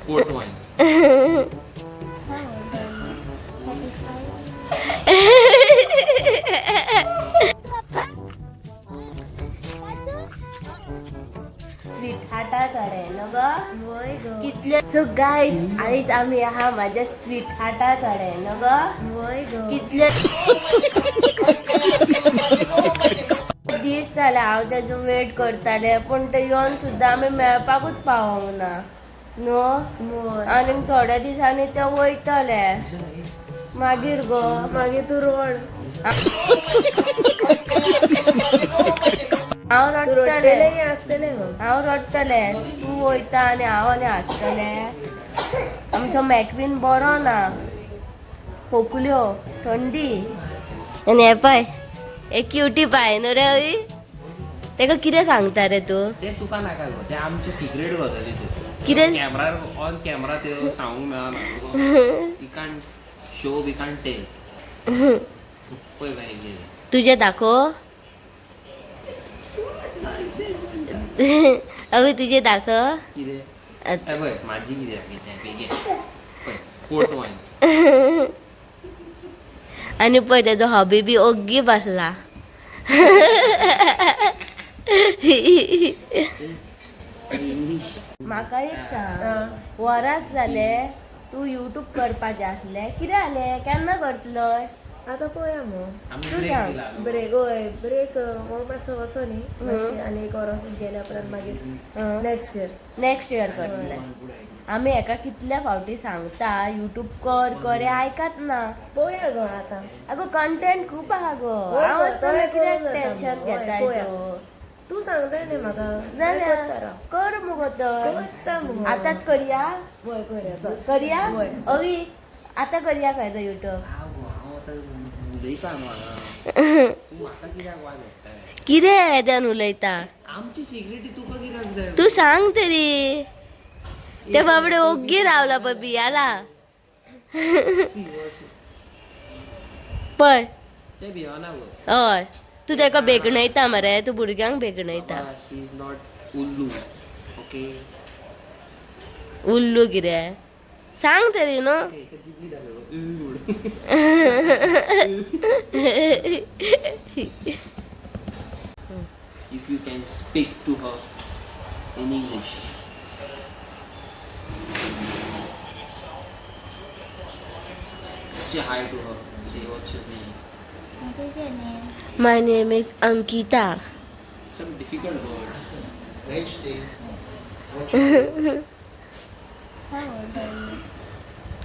Port wine. Sweet हार्टात आहे ना ग कितले सो गाईज आधीच आम्ही हा माझ्या स्वीट हार्टात आहे ना ग कितले दीस जाले हांव तेजो वेट करताले पण ते येवन सुद्दां आमी मेळपाकूच पावोंक ना न्हू आनी थोड्या दिसांनी ते वयतले मागीर गो मागीर तूं रोड हांव रडटलें हांव रडटलें तूं वयता आनी हांव आनी हांसतलें आमचो मॅकवीन बरो ना खोकल्यो थंडी आनी हे पळय एक क्युटी पाय न्हू रे हय तेका कितें सांगता रे तूं ते तुका नाका गो ते आमचे सिक्रेट गजाली कितें कॅमेरा ऑन कॅमेरा ते सांगूंक मेळना we can't show we can't tell पळय बाय कितें तुजें दाखव अगं तुजें दाखव कितें पळय म्हाजी कितें पळय पोर्ट वायन आनी पळय तेजो हॉबी बी ओग्गी बसला इंग्लीश म्हाका एक सांग वरास जाले तूं युट्यूब करपाचें आसलें कितें जालें केन्ना करतलोय आता पळोवया मग आमी तूं ब्रेक सांग. दिला ब्रेक होय ब्रेक हो मातसो वचो न्ही मातशें आनी एक वरस गेल्या उपरांत मागीर नेक्स्ट इयर करतले आमी हेका कितल्या फावटी सांगता युट्यूब कर कर हे आयकत ना पळोवया गो आतां अगो कंटेंट खूप आहा गो होय हांव गो, आसतना तोय कित्याक करूंक जाता टेन्शन मगो. होय, घेताय पळोवया. तूं तू सांगताय न्ही म्हाका जाल्यार कर मुगो तर करता मगो आतांच करया होय करया चल करया होय. अवी आतां करया खंयचो युट्यूब हांव आतां उलयता न्हू तूं म्हाका कित्याक वाज हाडटाय कितें येद्यान उलयता आमची सिक्रेटी तुका कित्याक जाय तू सांग तरी ते बाबडे ओग्गी रावला पळय बियाला पळय ते भिवना गो हय तू तेका बेगणयता मरे तू भुरग्यांक बेगणयता शी इज नॉट उल्लू ओके उल्लू कितें सांग तरी न्हू if you can speak to her in English say hi to her say what's your name My name is Ankita. some difficult words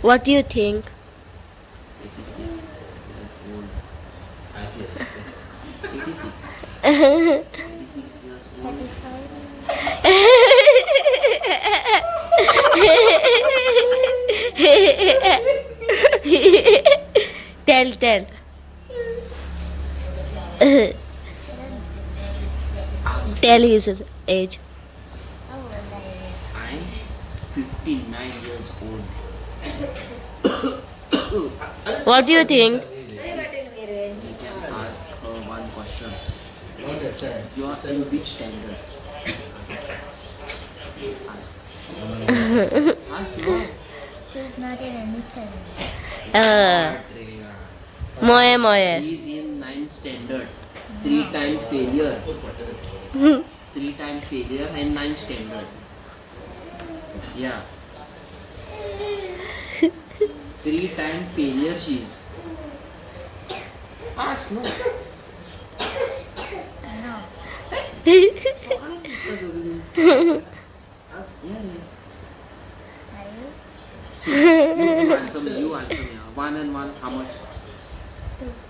What do you think? 86 years old 86 years old Tell. Tell his age. I'm 59 years old What do you think? you can ask her one question you are in which standard ask no She's not in any standard. Moye. She is in 9th standard. 3 times failure. 3 times failure and 9th standard. Yeah. 3 times failure she is. Ask no. No. Ask yeah. Are you? You answer me. One and one, how much?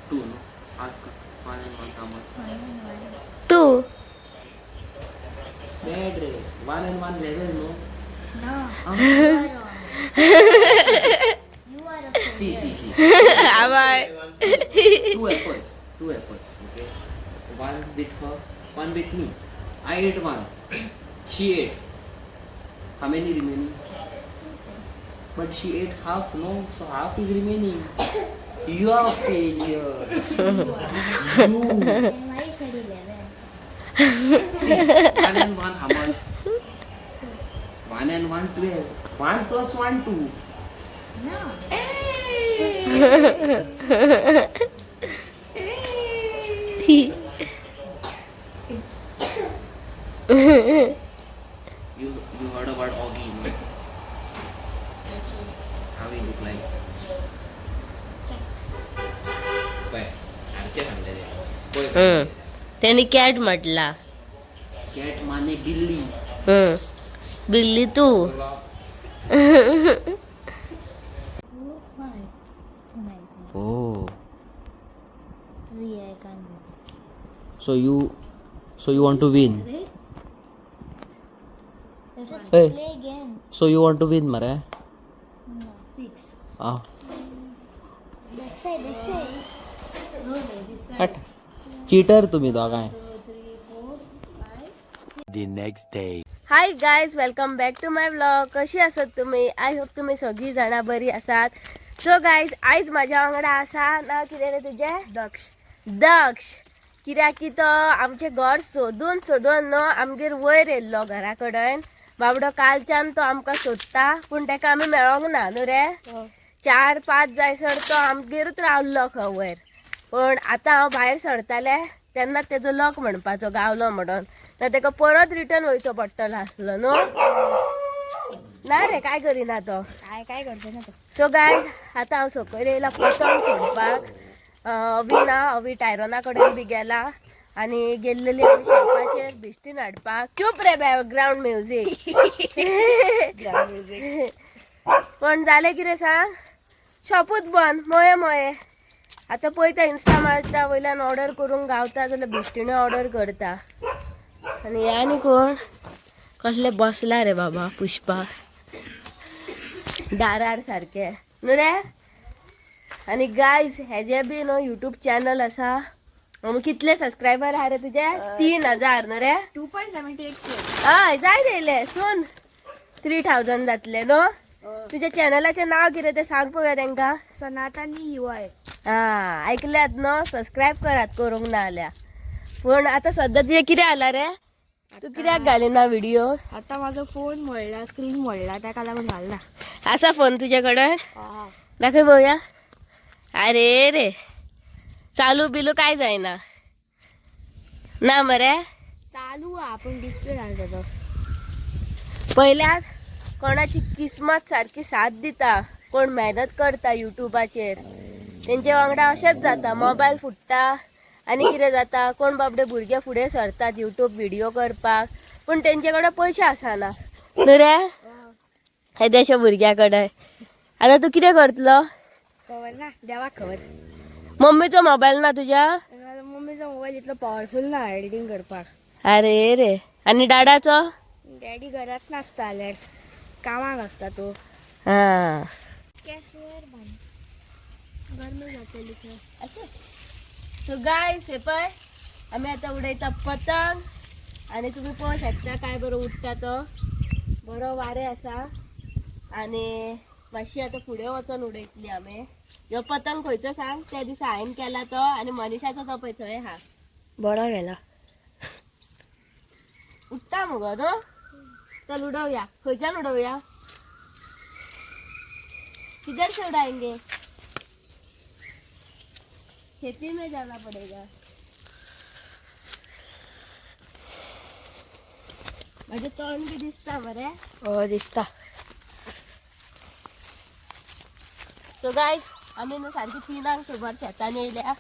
Two, no? Ask her. One and one, how much? 1 and 1. 2. Bad ray. One and one level, no? No. Ah. You are wrong. You are a fool. See. Bye. 2 apples. Okay. One with her, one with me. I ate one. She ate. How many remaining? But she ate half, no? So half is remaining. You are failure. You. Then why you said 11? See, one and one, how much? 1 and 1 12. 1 plus 1 2. You heard about Augie, no? How he look like? काय सारखे सांगले ते त्यांनी cat म्हटला. Cat Mane बिल्ली. बिल्ली तू. Oh, 3, I can't. so you want to win? Let's just Hey. play again. So you want to win, Mare? No, 6. Ah, That side, that side. No, no, this side. हट. Cheater तुम्ही दोघाय. 2, 3, 4, 5. The next day. Hi guys, welcome back to my vlog. कशी आसात तुम्ही? I hope तुम्ही सगळी जाणां बरी आसात. सो गायज, आयज म्हाज्या वांगडा आसा ना कितें रे तुजें? दक्ष. कित्याक की तो आमचें घर सोदून न्हू आमगेर वयर येयल्लो घरा कडेन. बाबडो कालच्यान तो आमकां सोदता पूण ताका आमी मेळोंक ना न्हू रे. 4-5 जायसर तो आमगेरूच रावल्लो खंय वयर. पण आतां हांव भायर सरतालें तेन्ना तेजो लॉक म्हणपाचो गावलो म्हणून. तर ताका परत रिटर्न वयचो पडटलो आसलो न्हू. ना रे, काय करिना तो. काय करते ना तो. सो गायज, आतां हांव सकयल येयला पतंग सोडपाक. अवी टायरोना कडेन बी गेला आनी गेल्लेली आमी शॉपाचेर बिस्टीन हाडपाक. चूप रे, बॅकग्रावंड म्युजीक. पण जालें कितें सांग, शॉपूच बंद. मोये आतां पळयता इंस्टामार्टा वयल्यान ऑर्डर करूंक गावता जाल्यार बिस्टिण्यो ऑर्डर करता. आनी हे आनी कोण कसले बसला रे बाबा पुष्पा दारार सारखे न्हू रे. आनी गायज, हेजे बी न्हू यूट्यूब चॅनल आसा. कितले सबस्क्रायबर आहा रे तुजे? 3000 न्हू रे. 2.78K. हय, जाय येयले सून 3000 जातले न्हू. तुझ्या चॅनलाचें नाव कितें तें सांग पळोवया तांकां. सनातनी UI. हा, ऐकल्यात न्हू. सबस्क्रायब करात करूंक ना जाल्यार. पण आतां सद्या तुजें कितें जाला रे? तू कित्याक घालिना व्हिडिओ? आता माझा फोन मोडला, स्क्रीन मोडला, त्याका लागून घालना. असा फोन तुझ्या कडेन? दाखय बघूया. अरे रे, चालू बिलू काय जायना ना मरे. चालू आपण डिस्प्ले घाल त्याचा. पहिल्यात कोणाची किस्मत सारखी साथ दिता, कोण मेहनत करता युट्यूबाचेर, तेंचे वांगडा अशेंच जाता. मोबायल फुट्टा आनी कितें जाता, कोण बाबडे भुरगे फुडें सरतात युट्यूब व्हिडिओ करपाक, पूण तेंचे कडेन पयशे आसना न्हू रे. येद्याशा भुरग्या कडेन. आतां तूं कितें करतलो? खबर ना, देवाक खबर. मम्मीचो मोबायल ना तुज्या? मम्मीचा मोबाईल इतलो पॉवरफुल ना एडिटिंग करपाक. अरे रे. आनी डाडाचो? डॅडी घरात नासता, जाल्यार कामाक असता तो. हा. कॅशवर बांद गरमी जातली. सो गायस, हे पळय आमी आतां उडयता पतंग. आनी तुमी पळोवंक शकता काय बरो उडटा तो. बरो वारें आसा आनी मातशी आतां फुडें वचोन उडयतली आमी. ह्यो पतंग खंयचो सांग? त्या दिसा हांवें केला तो आनी मनीषाचो तो पळय थंय हा. बरो गेला. उडटा मुगो न्हू. चल उडवया. खंयच्यान उडवया? किधर से उड़ाएंगे? खेती में जाना पड़ेगा. माझे तोंड बी दिसता मरे. हो दिसता. सो गायज, आमी न्हू सारकी 3 सुमार शेतान येयल्या.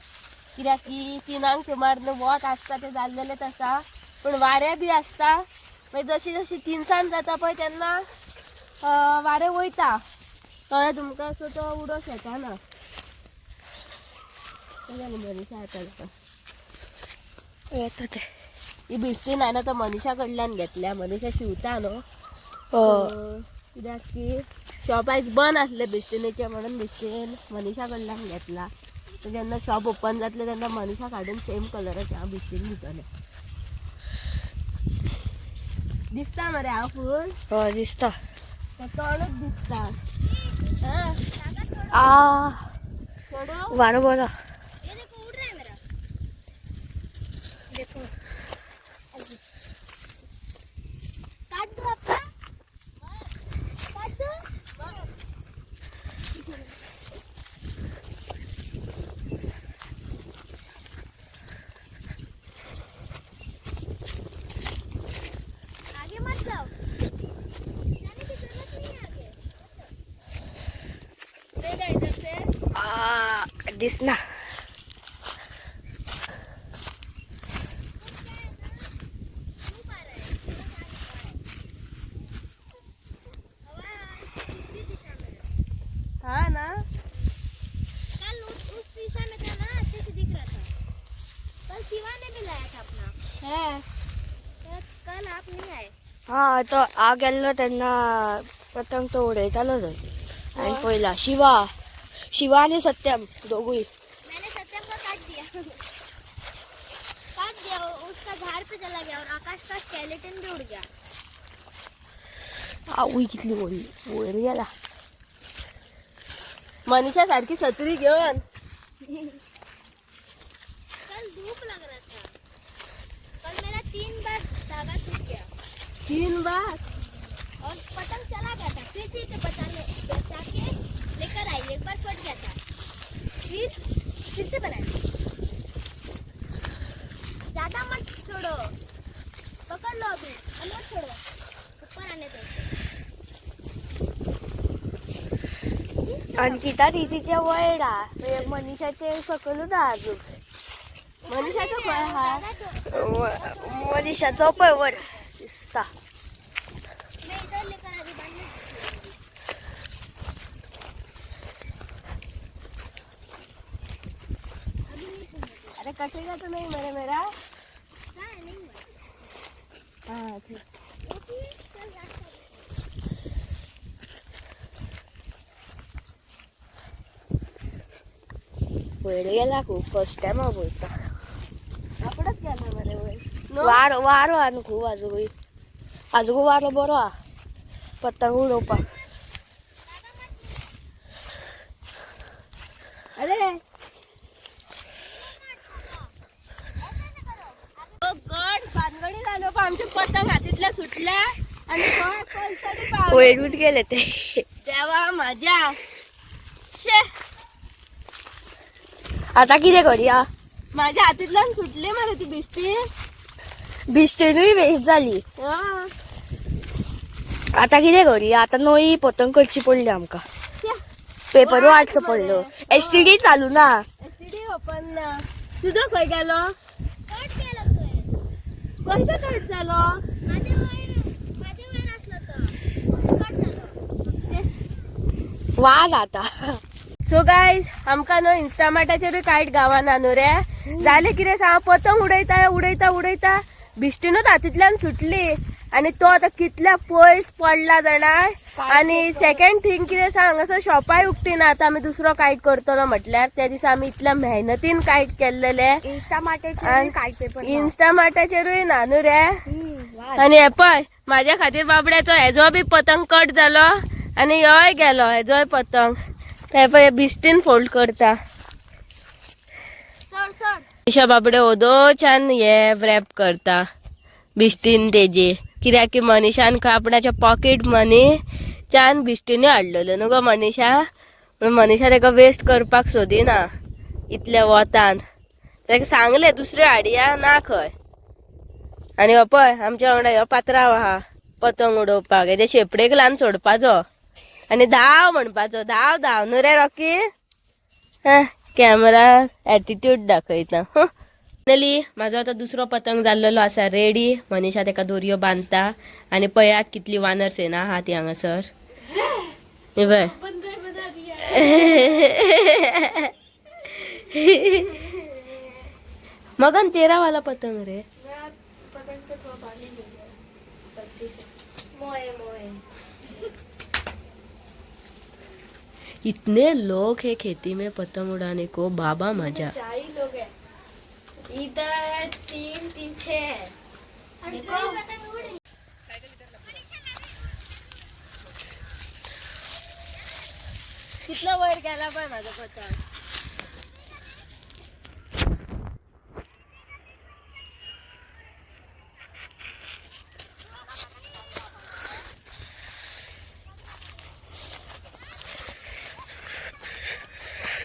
कित्याक की 3 सुमार न्हू वत आसता ते जाल्लेलेच आसा, पूण वारें बी आसता. मागीर जशी जशी 3 जाता पळय तेन्ना वारें वयता कळ्ळें तुमकां. सो तो उडो शेताना. मनीषा येता ते. ही बिस्टीन हांवें आतां मनीषा कडल्यान घेतल्या. मनीषा शिवता न्हू. कित्याक की शॉप आयज बंद आसलें बिस्टिनीचें म्हणून बिस्टीन मनीषा कडल्यान घेतला. जेन्ना शॉप ओपन जातलें तेन्ना मनीषा काडून सेम कलराचें हांव बिस्टीन दितलें. दिसता मरे हांव फूल? हो दिसता. तोंडूच दिसता. सोडू? वारो बरो. दिसना. हाँ ना, कल उस दिशा में था ना, अच्छे से दिख रहा था. कल शिवा ने भी लाया था अपना. है. कल आप नहीं आए. हा तो आ गेल्लो त्यांना पतंग तो उडयतालो आणि पहिला शिवा आणि सत्यम दोघी. मैंने सत्यम का काट दिया. काट दिया, उसका झाड़ पे चला गया और आकाश का स्केलेटन भी उड़ गया. आवई कितली वर गेला. मनीषा सारखी छत्री घेऊन. कल धूप लग रहा था. कल मेरा 3 बार धागा टूट गया 3 बार. और पतंग चला गया था. फिर से बचा के लेकर आई. एक बार फट गया था, फिर से बनाया. ज्यादा मत छोड़ो, पकड़ लो अभी और मत छोड़ो, ऊपर आने दो. अंकिता दीदीच्या वयडा मनीषाचे सकलून अजून. मनीषाचा पळ हा, मनीषाचा पळ वर दिसता. मैं इधर लेकर अभी बांधने. अरे कटेगा तो नहीं मेरा. हाँ, नहीं हुआ. हाँ ठीक. चल रास्ता. वयर गेला खूप. फर्स्ट टाइम बोलता आपणच गेला मरे वयर. वारो आनी खूप आजूगो वारो बरो हा पतंग उडोवपाक. अरे गड भानगडी झालो पण आमच्या पतंग हातीतल्या सुटल्या आणि वयरूच गेले ते. तेव्हा मजा. शे आता किती करूया. माझ्या हातीतल्यान सुटली मरे ती बिस्टीनूय वेस्ट झाली. आता किती करूया. आता नवी पतंग करची पडली आमका. पेपर वाटचं पडलो. STD चालू ना. STD ओपन ना. तुझं खंय गेलो. कट केला तू. कसं कट झालो. माझे वायर असलं तर कट झालं. वाज आता. सो गाईज आमका नो इन्स्टामाटाचेरूय कायट गावान न्हू रे. जाले कितें सांग, पतंग उडयता बिश्टीनूच हातींतल्यान सुटली आणि तो आता कितल्या पयस पडला जाणार. आणि सेकंड थिंग कितें सांग, असं शॉपाय उक्ती ना. आता आम्ही दुसरो कायट करतलो म्हटल्यार त्या दिसा आम्ही इतल्या मेहनतीन कायट केल्लेले. इन्स्टामाटाचेरूय ना न्हू रे. आणि हे पळय माझ्या खातीर बाबड्याचो हेजो बी पतंग कट झालो आणि होय गेलो हेजोय पतंग. हे पळय बिश्टीन फोल्ड करता. ईशा बाबडे ओदोच्यान हे रॅप करता बिश्टीन तेजे. कित्याक की मनीषान आपणाच्या पॉकेट मनी च्यान बिश्टीने हाडलेलो न्हू गो मनीषा. म्हणून मनीषा तेका वेस्ट करपाक सोदिना इतल्या वतान. तेका सांगले दुसऱ्यो हाडया ना खंय. आणि हो पळय आमच्या वांगडा ह्यो पात्रांव आहा पतंग उडोवपाक. हेजे शेपडेक लावन सोडपाचो आणि धाव म्हणपाचो. धाव न्हू रे रॉकी. कॅमेरा एटीट्यूड दाखयता. फायनली माझो आता दुसरो पतंग जाल्लेलो आसा रेडी. मनीषा तेका दोरयो बांधता आणि पळयात कितली वानर सेना आहा ती हांगासर. हे पळय. मगन 13 वाला पतंग रे. इतने लोग है खेती में पतंग उड़ाने को. बाबा मजा. 4 लोग हैं इधर. 3 6 है. कितला वयर गेला पाय माझा पतंग.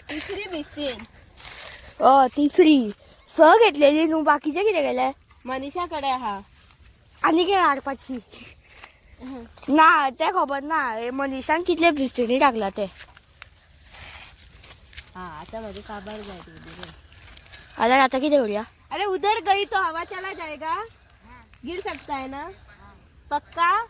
तिसरी बिस्तीन. तिसरी स घेतलेली न्हू. बाकीचे किती गेले. मनीषाकडे आहा. आणि काय हाडपाची ना ते खबर ना. मनीषान कितले बिस्तीनी टाकला ते. हाँ आता मुझे खबर जाएगी। अरे आता किती उड्या? अरे उधर गई तो हवा चला जाएगा, गिर सकता है ना, पक्का।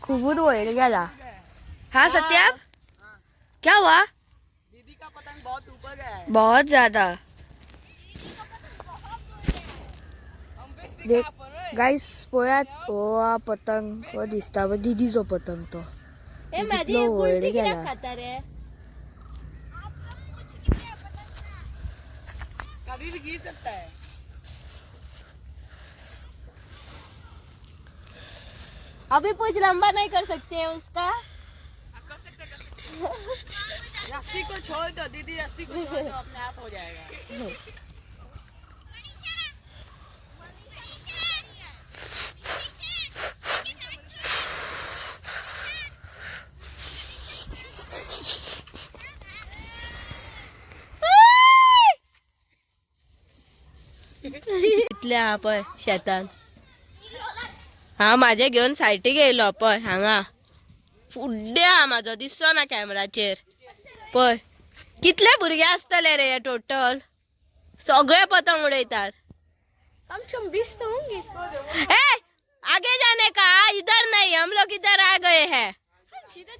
खूब वैर गेला। हाँ सत्या, क्या हुआ? दीदी का पतंग बहुत ऊपर गया है। बहुत ज्यादा। देख गाइस पोयात हो हा पतंग हो दिसता पण दीदीचो पतंग तो ए माझी कितलो एक वैर उलटी गेला. कित्याक खाता रे? कभी भी गिर सकता है। अभी कुछ लंबा नहीं कर सकते हैं उसका। रस्सी को छोड़ दो दीदी, रस्सी को छोड़ दो, अपने आप हो जाएगा। इतले हा पय शेतान, हा माझे घेऊन सायटी गेलो पय हांगा फुड्डे हा माझो दिसतो ना कॅमेराचेर पय. कितले भुरगे असतले रे टोटल, सगळे पतंग उडयतात. कम से कम 20 तो होंगे। ए आगे जाने का, इधर नहीं, हम लोग इधर आ गए हैं. सीधे